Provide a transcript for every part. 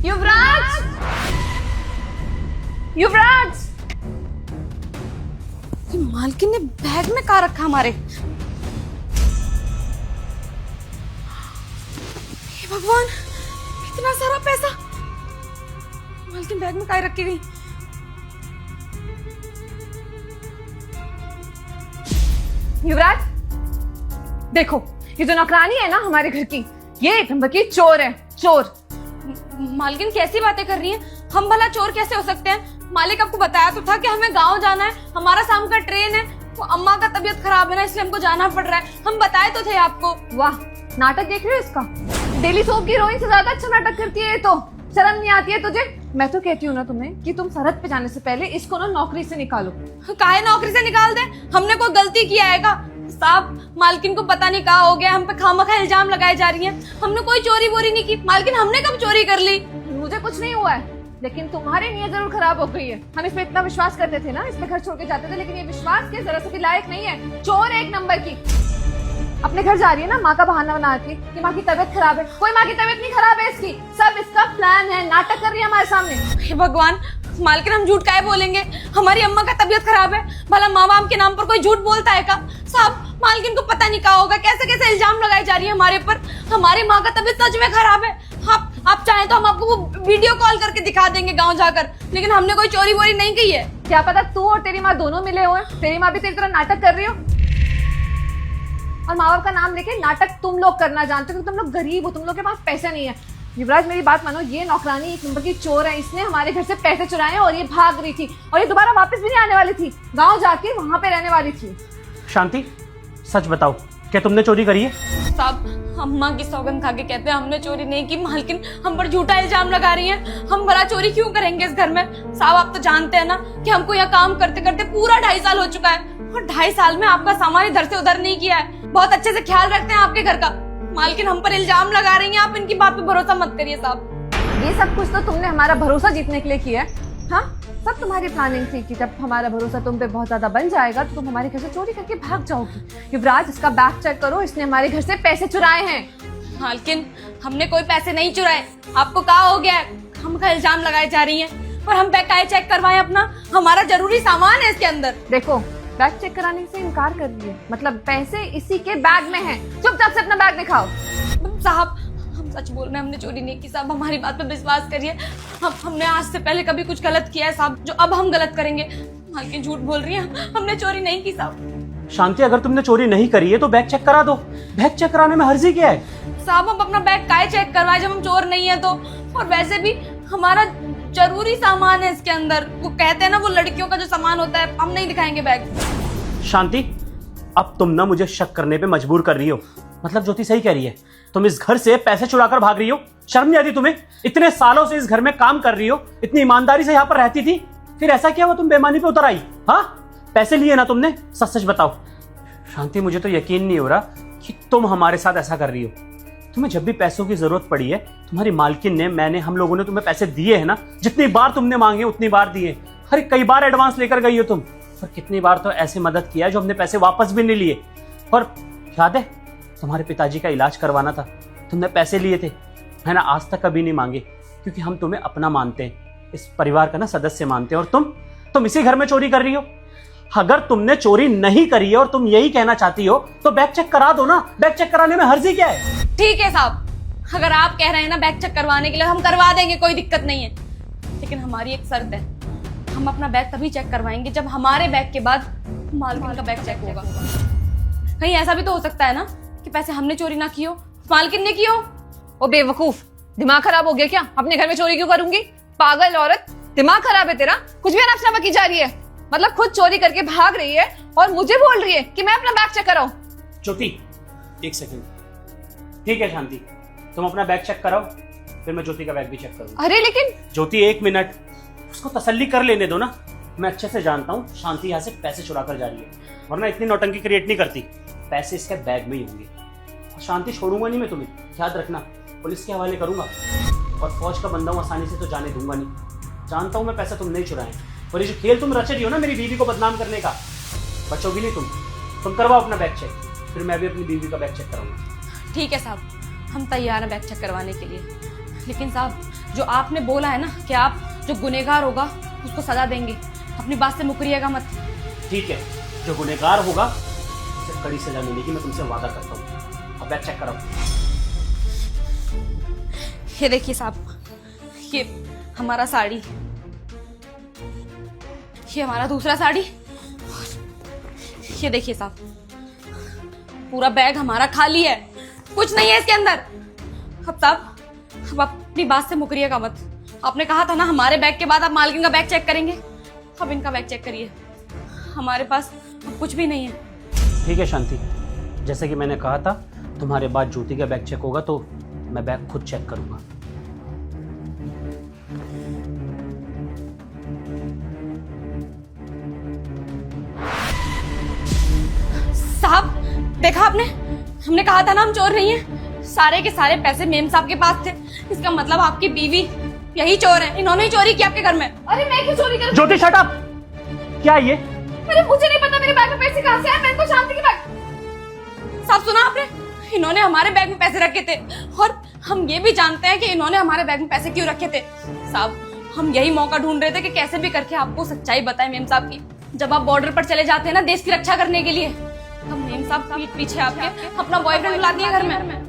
युवराज! युवराज! ये मालकिन ने बैग में कहाँ रखा हमारे? हे भगवान, इतना सारा पैसा मालकिन बैग में कहाँ रखी गई? युवराज, देखो ये जो नौकरानी है ना हमारे घर की, ये एक नंबर की चोर है, चोर। मालकिन कैसी बातें कर रही हैं? हम भला चोर कैसे हो सकते हैं? मालिक आपको बताया तो था कि हमें गांव जाना है, हमारा शाम का ट्रेन है, वो अम्मा का तबीयत खराब है ना इसलिए हमको जाना पड़ रहा है। हम बताए तो थे आपको। वाह, नाटक देख रहे हो इसका? डेली सोप की हीरोइन से ज्यादा अच्छा नाटक करती है ये तो। शर्म नहीं आती है तुझे? मैं तो कहती हूँ ना तुम्हें कि तुम सरहद पे जाने से पहले इसको ना नौकरी से निकालो। काहे नौकरी से निकाल दे? हमने कोई गलती किया है क्या? साहब, मालकिन को पता नहीं कहा हो गया, हम पे खामखा इल्जाम लगाए जा रही हैं। हमने कोई चोरी वोरी नहीं की। मालकिन हमने कब चोरी कर ली? मुझे कुछ नहीं हुआ है, लेकिन तुम्हारी नीयत जरूर खराब हो गई है। हम इसमें इतना विश्वास करते थे ना, इसमें घर छोड़ के जाते थे, लेकिन ये विश्वास के जरा से भी लायक नहीं है। चोर एक नंबर की। अपने घर जा रही है ना माँ का बहाना बना के कि माँ की तबीयत खराब है। कोई माँ की तबीयत नहीं खराब है इसकी, सब इसका प्लान है, नाटक कर रही है हमारे सामने। हे भगवान, मालकिन हम झूठ काहे बोलेंगे? हमारी अम्मा का तबीयत खराब है, भला माँ बाप के नाम पर कोई झूठ बोलता है क्या? साहब, मालकिन को पता नहीं कहा होगा कैसे कैसे इल्जाम लगाए जा रही है हमारे पर। हमारी माँ का तबीयत सच में खराब है। आप चाहें तो हम आपको वो वीडियो कॉल करके दिखा देंगे गांव जाकर, लेकिन हमने कोई चोरी वोरी नहीं की है। क्या पता तू और तेरी माँ दोनों मिले हुए, तेरी माँ भी तेरी तरह नाटक कर रही हो। और माँ बाप का नाम लेके नाटक तुम लोग करना जानते हो, तुम लोग गरीब हो, तुम लोग के पास पैसे नहीं है। युवराज, मेरी बात मानो, ये नौकरानी एक नंबर की चोर है। इसने हमारे घर से पैसे चुराए हैं और ये भाग रही थी, और ये दोबारा वापस भी नहीं आने वाली थी। गांव जाके वहां पे रहने वाली थी। शांति, सच बताओ, क्या तुमने चोरी करी है? साहब, अम्मा की सौगंध खा के कहते हैं हमने चोरी नहीं की। मालकिन हम पर झूठा इल्जाम लगा रही हैं। हम भला चोरी क्यों करेंगे इस घर में? साहब, आप तो जानते हैं ना कि हमको यहाँ काम करते करते पूरा 2.5 साल हो चुका है, और 2.5 साल में आपका सामान इधर से उधर नहीं किया है। बहुत अच्छे से ख्याल रखते हैं आपके घर का। मालकिन हम पर इल्जाम लगा रही हैं, आप इनकी बात पे भरोसा मत करिए साहब। ये सब कुछ तो तुमने हमारा भरोसा जीतने के लिए किया है। हाँ, सब तुम्हारी प्लानिंग थी कि जब हमारा भरोसा तुम पे बहुत ज्यादा बन जाएगा तो तुम हमारे घर से चोरी करके भाग जाओगी। युवराज, इसका बैग चेक करो, इसने हमारे घर से पैसे चुराए हैं। मालकिन, हमने कोई पैसे नहीं चुराए। आपको कहा हो गया है, हमका इल्जाम लगाए जा रही हैं। और हम बैग काहे चेक करवाएं अपना? हमारा जरूरी सामान है इसके अंदर। देखो, बैग चेक कराने से इनकार कर रही है, मतलब पैसे इसी के बैग में हैं। चुपचाप से अपना बैग दिखाओ। साहब, हम सच बोल रहे हैं, हमने चोरी नहीं की साहब, हमारी बात पे विश्वास करिए। हमने आज से पहले कभी कुछ गलत किया है साहब, जो अब हम गलत करेंगे। मालकिन झूठ बोल रही है, हमने चोरी नहीं की साहब। शांति, अगर तुमने चोरी नहीं करी है तो बैग चेक करा दो। बैग चेक कराने में हर्जी क्या है? साहब, हम अपना बैग काहे चेक करवाए जब हम चोर नहीं है तो? और वैसे भी हमारा जरूरी सामान है इसके अंदर। वो कहते हैं ना, वो लड़कियों का जो सामान होता है, हम नहीं दिखाएंगे बैग। शांति, अब तुम ना मुझे शक करने पे मजबूर कर रही हो। मतलब ज्योति सही कह रही है, तुम इस घर से पैसे चुराकर भाग रही हो। शर्म नहीं आती तुम्हें? इतने सालों से इस घर में काम कर रही हो, इतनी ईमानदारी से यहाँ पर रहती थी, फिर ऐसा क्या हुआ तुम बेईमानी पे उतर आई? हाँ, पैसे लिए ना तुमने? सच सच बताओ। शांति, मुझे तो यकीन नहीं हो रहा कि तुम हमारे साथ ऐसा कर रही हो। तुम्हें जब भी पैसों की जरूरत पड़ी है, तुम्हारी मालकिन ने, मैंने, हम लोगों ने तुम्हें पैसे दिए हैं ना। जितनी बार तुमने मांगे उतनी बार दिए। अरे कई बार एडवांस लेकर गई हो तुम, और कितनी बार तो ऐसे मदद किया है जो हमने पैसे वापस भी नहीं लिए। और याद है, तुम्हारे पिताजी का इलाज करवाना था, तुमने पैसे लिए थे, है ना? आज तक कभी नहीं मांगे, क्योंकि हम तुम्हें अपना मानते हैं, इस परिवार का ना सदस्य मानते हैं। और तुम इसी घर में चोरी कर रही हो। अगर तुमने चोरी नहीं करी है और तुम यही कहना चाहती हो तो बैग चेक करा दो ना। बैग चेक कराने में हर्जी क्या है? ठीक है साहब, अगर आप कह रहे हैं ना बैग चेक करवाने के लिए, हम करवा देंगे, कोई दिक्कत नहीं है। लेकिन हमारी एक शर्त है, हम अपना बैग तभी चेक करवाएंगे जब हमारे बैग के बाद मालकिन का बैग चेक होगा। कहीं ऐसा भी तो हो सकता है ना कि पैसे हमने चोरी ना की हो, मालकिन ने की हो। ओ बेवकूफ, दिमाग खराब हो गया क्या? अपने घर में चोरी क्यों करूंगी? पागल औरत, दिमाग खराब है तेरा? कुछ भी अनफसना की जा रही है। मतलब खुद चोरी करके भाग रही है और मुझे बोल रही है कि मैं अपना बैग चेक कराऊं। ज्योति, एक सेकंड। ठीक है शांति, तुम अपना बैग चेक कराओ, फिर मैं ज्योति का बैग भी चेक करूंगा। अरे लेकिन ज्योति, 1 मिनट, उसको तसल्ली कर लेने दो ना। मैं अच्छे से जानता हूँ शांति यहाँ से पैसे चुरा कर जा रही है, वरना इतनी नौटंकी क्रिएट नहीं करती। पैसे इसके बैग में ही होंगे। शांति, छोड़ूंगा नहीं मैं तुम्हें, याद रखना। पुलिस के हवाले करूंगा, और फौज का बंदा हूं, आसानी से तो जाने दूंगा नहीं। जानता हूं मैं पैसा तुम नहीं चुराए, और ये जो खेल तुम रच रही हो ना मेरी बीवी को बदनाम करने का, बचोगी नहीं तुम करवाओ अपना बैग चेक, फिर मैं भी अपनी बीवी का बैग चेक कराऊंगा। ठीक है साहब, हम तैयार हैं बैग चेक करवाने के लिए। लेकिन साहब, जो आपने बोला है ना कि आप जो गुनहगार होगा उसको सजा देंगे, अपनी बात से मुकरिएगा मत। ठीक है, जो गुनहगार होगा उसे कड़ी सजा मिलेगी, मैं तुमसे वादा करता हूँ। अब बैग चेक करो। ये देखिए साहब, ये हमारा साड़ी, ये हमारा दूसरा साड़ी, ये देखिए साहब, पूरा बैग हमारा खाली है, कुछ नहीं है इसके अंदर। अब साहब, अब आप अपनी बात से मुकरिएगा मत। आपने कहा था ना हमारे बैग के बाद आप मालकिन का बैग चेक करेंगे, अब इनका बैग चेक करिए, हमारे पास कुछ भी नहीं है। ठीक है शांति, जैसे कि मैंने कहा था, तुम्हारे बाद ज्योति का बैग चेक होगा तो मैं बैग खुद चेक करूंगा। साहब, देखा आपने, हमने कहा था ना हम चोर नहीं है। सारे के सारे पैसे मेम साहब के पास थे, इसका मतलब आपकी बीवी यही चोर है, इन्होंने ही चोरी की आपके घर में। अरे मैं क्यों चोरी करूं? ज्योति शट अप! क्या ये? अरे मुझे नहीं पता मेरे बैग में पैसे कहां से आए, मैंने तो शांति के बैग। साहब सुना आपने, इन्होंने हमारे बैग में पैसे रखे थे और हम ये भी जानते हैं कि इन्होंने हमारे बैग में पैसे क्यों रखे थे। साहब, हम यही मौका ढूंढ रहे थे कि कैसे भी करके आपको सच्चाई बताएं मेम साहब की। जब आप बॉर्डर पर चले जाते हैं ना देश की रक्षा करने के लिए, तब मेम साहब पीठ पीछे आपके अपना बॉयफ्रेंड बुलाती है घर में।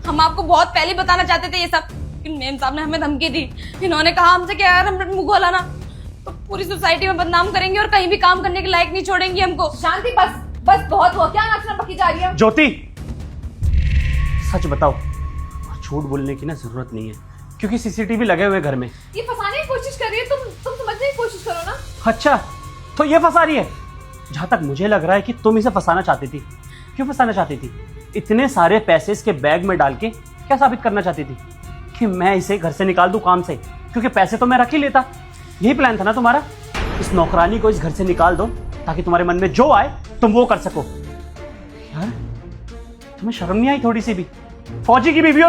हम आपको बहुत पहले बताना चाहते थे ये सब, लेकिन मेम साहब ने हमें धमकी दी। इन्होंने कहा हमसे कि अगर हम मुंह खोला ना तो पूरी सोसाइटी में बदनाम करेंगे और कहीं भी काम करने के लायक नहीं छोड़ेंगे हमको। शांति, बस बस बहुत हुआ, क्या नाचना पकी जा रही है? ज्योति, सच बताओ, और झूठ बोलने की ना जरूरत नहीं है, क्योंकि सीसीटीवी लगे हुए घर में। ये फंसाने की कोशिश कर रही है, तुम समझने की कोशिश करो ना। अच्छा, तो ये फंसा रही है। जहां तक मुझे लग रहा है कि तुम इसे फंसाना चाहती थी। क्यों फंसाना चाहती थी? इतने सारे पैसे इसके बैग में डाल के क्या साबित करना चाहती थी? कि मैं इसे घर से निकाल दूं काम से, क्योंकि पैसे तो मैं रख ही लेता। यही प्लान था ना तुम्हारा? इस नौकरानी को इस घर से निकाल दो ताकि तुम्हारे मन में जो आए तुम वो कर सको। यार, तुम्हें शर्म नहीं आई थोड़ी सी भी? फौजी की बीवी हो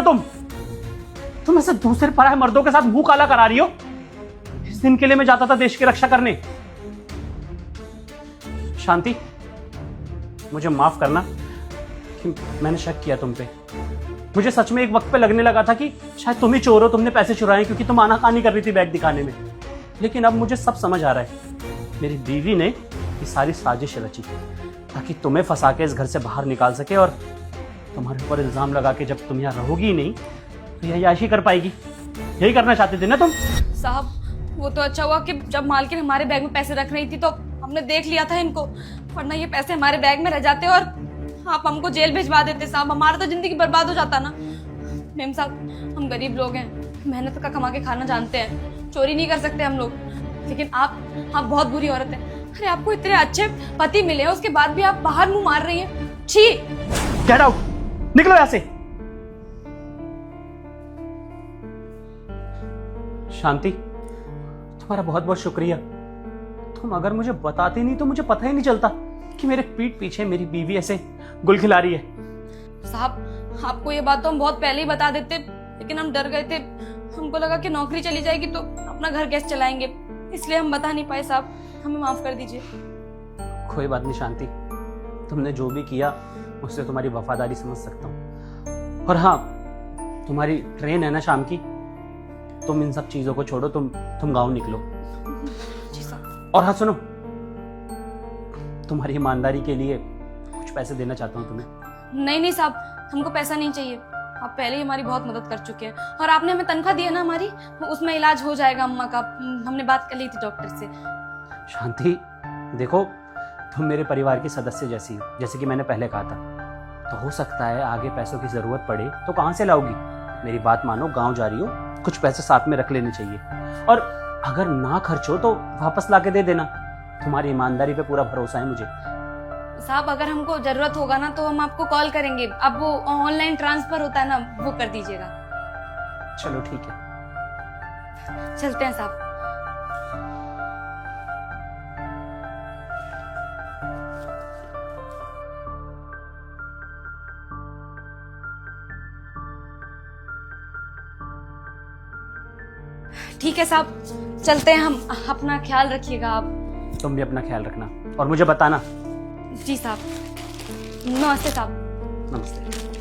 तुम ऐसे दूसरे पराये मर्दों के साथ मुंह काला करा रही हो। इस दिन के लिए मैं जाता था देश की रक्षा करने। शांति, मुझे माफ करना कि मैंने शक किया तुम पे। मुझे सच में एक वक्त पे लगने लगा था कि शायद तुम ही चोर हो, तुमने पैसे चुराए क्योंकि तुम आनाकानी कर रही थी बैग दिखाने में। लेकिन अब मुझे सब समझ आ रहा है, मेरी बीवी ने ये सारी साजिश रची ताकि तुम्हें फंसा के इस घर से बाहर निकाल सके और तुम्हारे ऊपर इल्जाम लगा के जब तुम यहाँ रहोगी ही नहीं तो यह याशी कर पाएगी। यही करना चाहते थे ना तुम? साहब, वो तो अच्छा हुआ कि जब मालकिन हमारे बैग में पैसे रख रही थी तो हमने देख लिया था इनको, वरना ये पैसे हमारे बैग में रह जाते और आप हमको जेल भिजवा देते। साहब, हमारा तो जिंदगी बर्बाद हो जाता ना। मेम साहब, हम गरीब लोग हैं, मेहनत का कमा के खाना जानते हैं, चोरी नहीं कर सकते हम लोग। लेकिन आप बहुत बुरी औरत हैं। अरे आपको इतने अच्छे पति मिले हैं, उसके बाद भी आप बाहर मुंह मार रही हैं। छी! गेट आउट, निकलो यहाँ से। शांति, तुम्हारा बहुत बहुत शुक्रिया। तुम अगर मुझे बताती नहीं तो मुझे पता ही नहीं चलता कि मेरे पीठ पीछे मेरी बीवी ऐसे गुल खिला रही है। साहब, आपको ये बात तो हम बहुत पहले ही बता देते, लेकिन हम डर गए थे। हमको लगा कि नौकरी चली जाएगी तो अपना घर कैसे चलाएंगे, इसलिए हम बता नहीं पाए। साहब, हमें माफ कर दीजिए। कोई बात नहीं शांति, तुमने जो भी किया उससे तुम्हारी वफादारी समझ सकता हूँ। और हाँ, तुम्हारी ट्रेन है ना शाम की, तुम इन सब चीजों को छोड़ो, तुम गाँव निकलो। जी साहब। और हाँ सुनो, तुम्हारी ईमानदारी के लिए कुछ पैसे देना चाहता हूँ तुम्हें। नहीं साहब, हमको पैसा नहीं चाहिए, आप पहले ही हमारी बहुत मदद कर चुके हैं और आपने हमें तनख्वाह दी है ना हमारी, उसमें इलाज हो जाएगा अम्मा का। हमने बात कर ली थी डॉक्टर से। शांति, देखो, तुम मेरे परिवार की सदस्य जैसी हो, जैसे कि मैंने पहले कहा था। तो हो सकता है आगे पैसों की जरूरत पड़े तो कहाँ से लाओगी? मेरी बात मानो, गाँव जा रही हो, कुछ पैसे साथ में रख लेने चाहिए। और अगर ना खर्च हो तो वापस ला के दे देना। तुम्हारी ईमानदारी पे पूरा भरोसा है मुझे। साहब, अगर हमको जरूरत होगा ना तो हम आपको कॉल करेंगे। अब वो ऑनलाइन ट्रांसफर होता है ना, वो कर दीजिएगा। चलो ठीक है, चलते हैं साहब। ठीक है साहब, चलते हैं हम। अपना ख्याल रखिएगा आप। तुम भी अपना ख्याल रखना और मुझे बताना। जी साहब। नमस्ते साहब। नमस्ते।